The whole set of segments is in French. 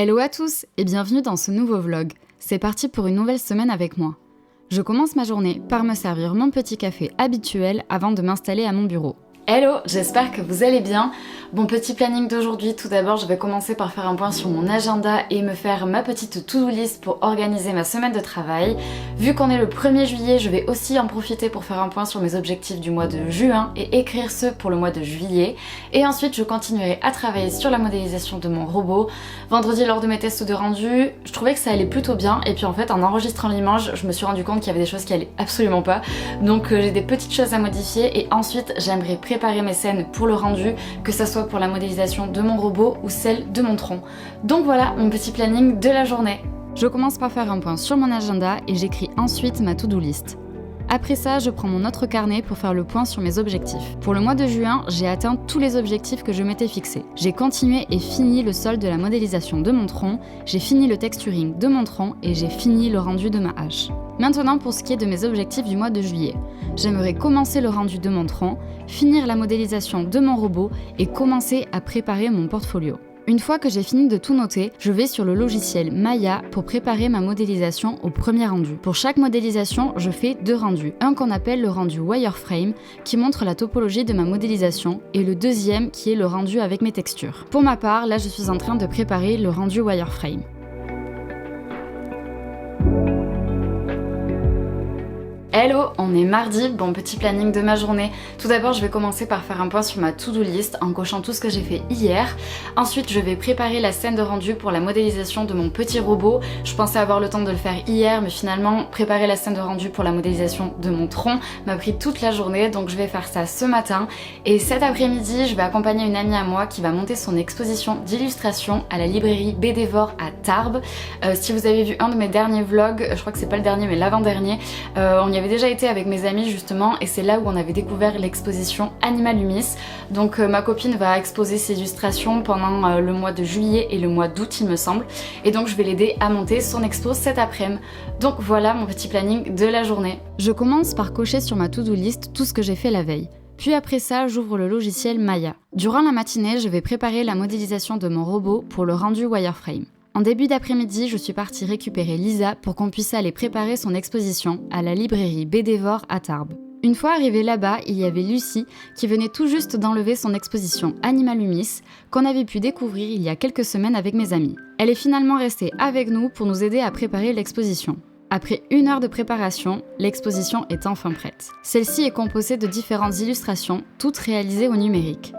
Hello à tous et bienvenue dans ce nouveau vlog. C'est parti pour une nouvelle semaine avec moi. Je commence ma journée par me servir mon petit café habituel avant de m'installer à mon bureau. Hello, j'espère que vous allez bien. Bon, petit planning d'aujourd'hui, tout d'abord je vais commencer par faire un point sur mon agenda et me faire ma petite to-do list pour organiser ma semaine de travail. Vu qu'on est le 1er juillet, je vais aussi en profiter pour faire un point sur mes objectifs du mois de juin et écrire ceux pour le mois de juillet. Et ensuite je continuerai à travailler sur la modélisation de mon robot. Vendredi, lors de mes tests de rendu, je trouvais que ça allait plutôt bien et puis en fait en enregistrant l'image, je me suis rendu compte qu'il y avait des choses qui allaient absolument pas. Donc j'ai des petites choses à modifier et ensuite j'aimerais préparer mes scènes pour le rendu, que ça soit pour la modélisation de mon robot ou celle de mon tronc. Donc voilà mon petit planning de la journée. Je commence par faire un point sur mon agenda et j'écris ensuite ma to-do list. Après ça, je prends mon autre carnet pour faire le point sur mes objectifs. Pour le mois de juin, j'ai atteint tous les objectifs que je m'étais fixés. J'ai continué et fini le sol de la modélisation de mon tronc, j'ai fini le texturing de mon tronc et j'ai fini le rendu de ma hache. Maintenant pour ce qui est de mes objectifs du mois de juillet. J'aimerais commencer le rendu de mon tronc, finir la modélisation de mon robot et commencer à préparer mon portfolio. Une fois que j'ai fini de tout noter, je vais sur le logiciel Maya pour préparer ma modélisation au premier rendu. Pour chaque modélisation, je fais 2 rendus. Un qu'on appelle le rendu wireframe, qui montre la topologie de ma modélisation, et le deuxième qui est le rendu avec mes textures. Pour ma part, là je suis en train de préparer le rendu wireframe. Hello, on est mardi, bon petit planning de ma journée. Tout d'abord je vais commencer par faire un point sur ma to-do list en cochant tout ce que j'ai fait hier. Ensuite je vais préparer la scène de rendu pour la modélisation de mon petit robot. Je pensais avoir le temps de le faire hier mais finalement préparer la scène de rendu pour la modélisation de mon tronc m'a pris toute la journée, donc je vais faire ça ce matin. Et cet après-midi je vais accompagner une amie à moi qui va monter son exposition d'illustration à la librairie Bédévore à Tarbes. Si vous avez vu un de mes derniers vlogs, je crois que c'est pas le dernier mais l'avant-dernier, on y avait déjà été avec mes amis justement et c'est là où on avait découvert l'exposition Animalumis. Donc ma copine va exposer ses illustrations pendant le mois de juillet et le mois d'août il me semble, et donc je vais l'aider à monter son expo cet après-midi. Donc voilà mon petit planning de la journée. Je commence par cocher sur ma to-do list tout ce que j'ai fait la veille. Puis après ça, j'ouvre le logiciel Maya. Durant la matinée, je vais préparer la modélisation de mon robot pour le rendu wireframe. En début d'après-midi, je suis partie récupérer Lisa pour qu'on puisse aller préparer son exposition à la librairie Bédévore à Tarbes. Une fois arrivée là-bas, il y avait Lucie qui venait tout juste d'enlever son exposition Animalumis qu'on avait pu découvrir il y a quelques semaines avec mes amis. Elle est finalement restée avec nous pour nous aider à préparer l'exposition. Après 1 heure de préparation, l'exposition est enfin prête. Celle-ci est composée de différentes illustrations, toutes réalisées au numérique.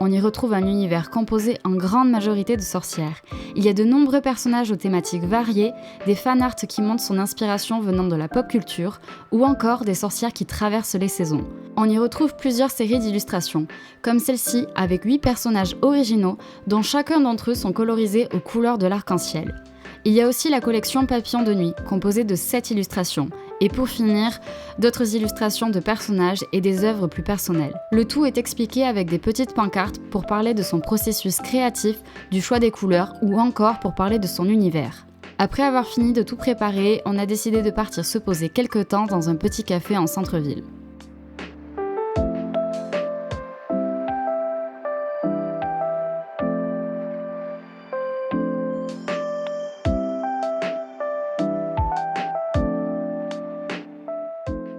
On y retrouve un univers composé en grande majorité de sorcières. Il y a de nombreux personnages aux thématiques variées, des fanarts qui montrent son inspiration venant de la pop culture, ou encore des sorcières qui traversent les saisons. On y retrouve plusieurs séries d'illustrations, comme celle-ci avec 8 personnages originaux, dont chacun d'entre eux sont colorisés aux couleurs de l'arc-en-ciel. Il y a aussi la collection Papillon de nuit, composée de 7 illustrations. Et pour finir, d'autres illustrations de personnages et des œuvres plus personnelles. Le tout est expliqué avec des petites pancartes pour parler de son processus créatif, du choix des couleurs ou encore pour parler de son univers. Après avoir fini de tout préparer, on a décidé de partir se poser quelque temps dans un petit café en centre-ville.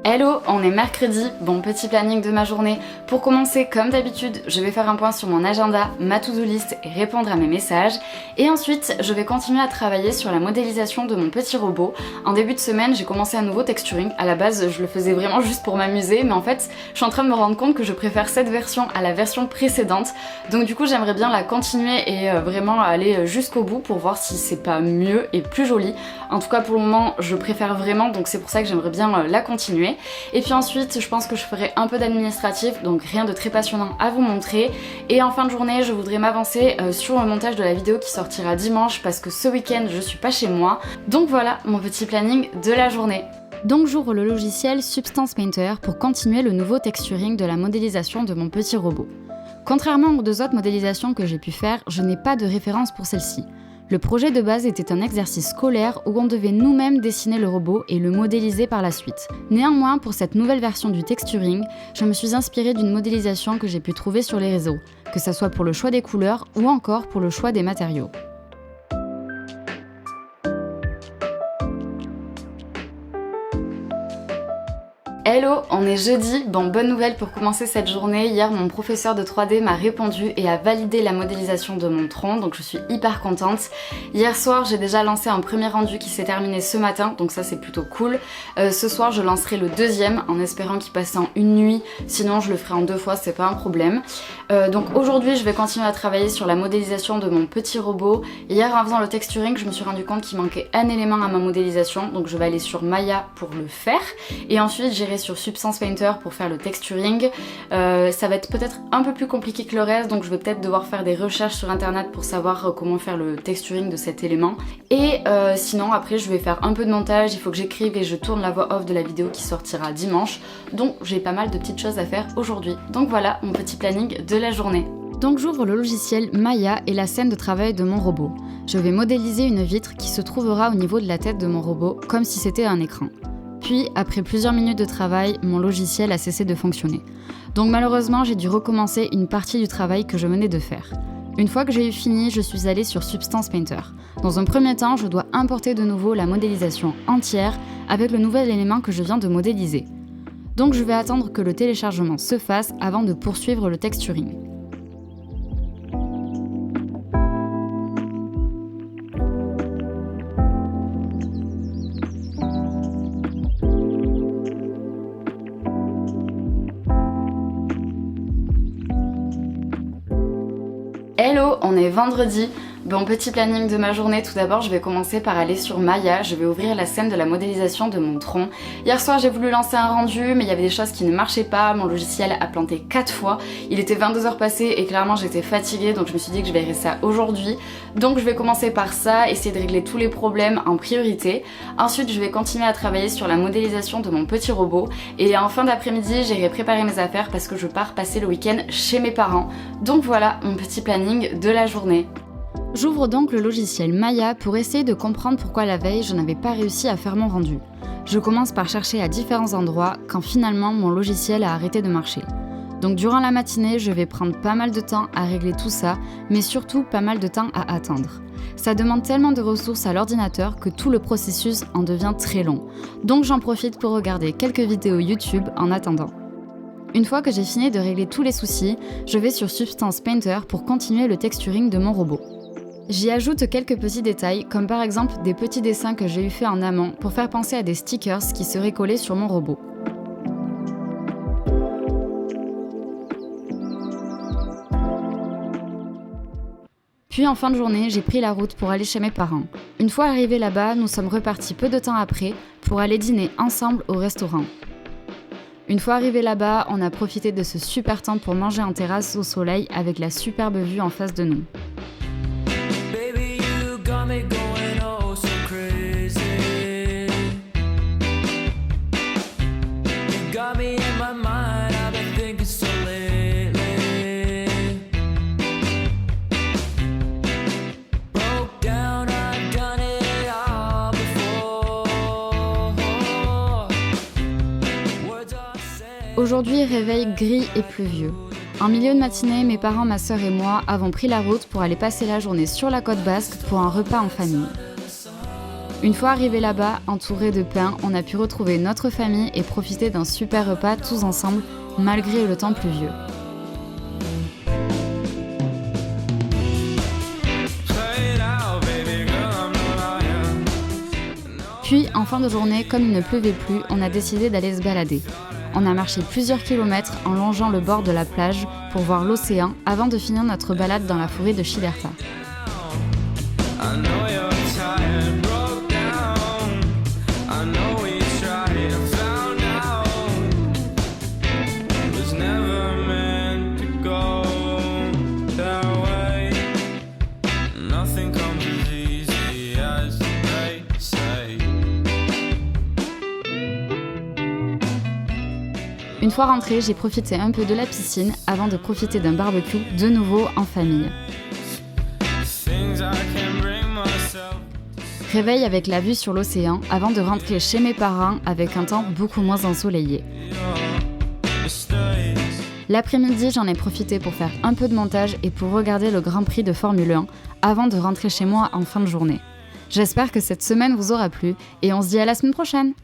Hello, on est mercredi, bon petit planning de ma journée. Pour commencer, comme d'habitude, je vais faire un point sur mon agenda, ma to-do list et répondre à mes messages. Et ensuite, je vais continuer à travailler sur la modélisation de mon petit robot. En début de semaine, j'ai commencé un nouveau texturing. À la base, je le faisais vraiment juste pour m'amuser, mais en fait, je suis en train de me rendre compte que je préfère cette version à la version précédente. Donc du coup, j'aimerais bien la continuer et vraiment aller jusqu'au bout pour voir si c'est pas mieux et plus joli. En tout cas, pour le moment, je préfère vraiment, donc c'est pour ça que j'aimerais bien la continuer. Et puis ensuite je pense que je ferai un peu d'administratif, donc rien de très passionnant à vous montrer. Et en fin de journée je voudrais m'avancer sur le montage de la vidéo qui sortira dimanche parce que ce week-end je suis pas chez moi. Donc voilà mon petit planning de la journée. Donc j'ouvre le logiciel Substance Painter pour continuer le nouveau texturing de la modélisation de mon petit robot. Contrairement aux 2 autres modélisations que j'ai pu faire, je n'ai pas de référence pour celle-ci. Le projet de base était un exercice scolaire où on devait nous-mêmes dessiner le robot et le modéliser par la suite. Néanmoins, pour cette nouvelle version du texturing, je me suis inspirée d'une modélisation que j'ai pu trouver sur les réseaux, que ce soit pour le choix des couleurs ou encore pour le choix des matériaux. Hello, on est jeudi. Bon, bonne nouvelle pour commencer cette journée. Hier, mon professeur de 3D m'a répondu et a validé la modélisation de mon tronc, donc je suis hyper contente. Hier soir, j'ai déjà lancé un premier rendu qui s'est terminé ce matin, donc ça c'est plutôt cool. Ce soir, je lancerai le deuxième en espérant qu'il passe en une nuit, sinon je le ferai en 2 fois, c'est pas un problème. Donc aujourd'hui, je vais continuer à travailler sur la modélisation de mon petit robot. Hier, en faisant le texturing, je me suis rendu compte qu'il manquait un élément à ma modélisation, donc je vais aller sur Maya pour le faire. Et ensuite, j'irai sur Substance Painter pour faire le texturing. Ça va être peut-être un peu plus compliqué que le reste, donc je vais peut-être devoir faire des recherches sur internet pour savoir comment faire le texturing de cet élément. Et sinon après je vais faire un peu de montage, il faut que j'écrive et je tourne la voix off de la vidéo qui sortira dimanche. Donc j'ai pas mal de petites choses à faire aujourd'hui. Donc voilà mon petit planning de la journée. Donc j'ouvre le logiciel Maya et la scène de travail de mon robot. Je vais modéliser une vitre qui se trouvera au niveau de la tête de mon robot, comme si c'était un écran. Puis, après plusieurs minutes de travail, mon logiciel a cessé de fonctionner. Donc malheureusement, j'ai dû recommencer une partie du travail que je venais de faire. Une fois que j'ai eu fini, je suis allée sur Substance Painter. Dans un premier temps, je dois importer de nouveau la modélisation entière avec le nouvel élément que je viens de modéliser. Donc je vais attendre que le téléchargement se fasse avant de poursuivre le texturing. Hello, on est vendredi. Bon, petit planning de ma journée, tout d'abord je vais commencer par aller sur Maya, je vais ouvrir la scène de la modélisation de mon tronc. Hier soir j'ai voulu lancer un rendu mais il y avait des choses qui ne marchaient pas, mon logiciel a planté 4 fois, il était 22h passées et clairement j'étais fatiguée donc je me suis dit que je verrais ça aujourd'hui. Donc je vais commencer par ça, essayer de régler tous les problèmes en priorité. Ensuite je vais continuer à travailler sur la modélisation de mon petit robot et en fin d'après-midi j'irai préparer mes affaires parce que je pars passer le week-end chez mes parents. Donc voilà mon petit planning de la journée. J'ouvre donc le logiciel Maya pour essayer de comprendre pourquoi la veille je n'avais pas réussi à faire mon rendu. Je commence par chercher à différents endroits quand finalement mon logiciel a arrêté de marcher. Donc durant la matinée, je vais prendre pas mal de temps à régler tout ça, mais surtout pas mal de temps à attendre. Ça demande tellement de ressources à l'ordinateur que tout le processus en devient très long. Donc j'en profite pour regarder quelques vidéos YouTube en attendant. Une fois que j'ai fini de régler tous les soucis, je vais sur Substance Painter pour continuer le texturing de mon robot. J'y ajoute quelques petits détails, comme par exemple des petits dessins que j'ai eu fait en amont pour faire penser à des stickers qui seraient collés sur mon robot. Puis en fin de journée, j'ai pris la route pour aller chez mes parents. Une fois arrivés là-bas, nous sommes repartis peu de temps après pour aller dîner ensemble au restaurant. Une fois arrivés là-bas, on a profité de ce super temps pour manger en terrasse au soleil avec la superbe vue en face de nous. Aujourd'hui, réveil gris et pluvieux. En milieu de matinée, mes parents, ma sœur et moi avons pris la route pour aller passer la journée sur la côte basque pour un repas en famille. Une fois arrivés là-bas, entourés de pain, on a pu retrouver notre famille et profiter d'un super repas tous ensemble, malgré le temps pluvieux. Puis, en fin de journée, comme il ne pleuvait plus, on a décidé d'aller se balader. On a marché plusieurs kilomètres en longeant le bord de la plage pour voir l'océan avant de finir notre balade dans la forêt de Chilerta. Une fois rentrée, j'ai profité un peu de la piscine avant de profiter d'un barbecue de nouveau en famille. Réveil avec la vue sur l'océan avant de rentrer chez mes parents avec un temps beaucoup moins ensoleillé. L'après-midi, j'en ai profité pour faire un peu de montage et pour regarder le Grand Prix de Formule 1 avant de rentrer chez moi en fin de journée. J'espère que cette semaine vous aura plu et on se dit à la semaine prochaine!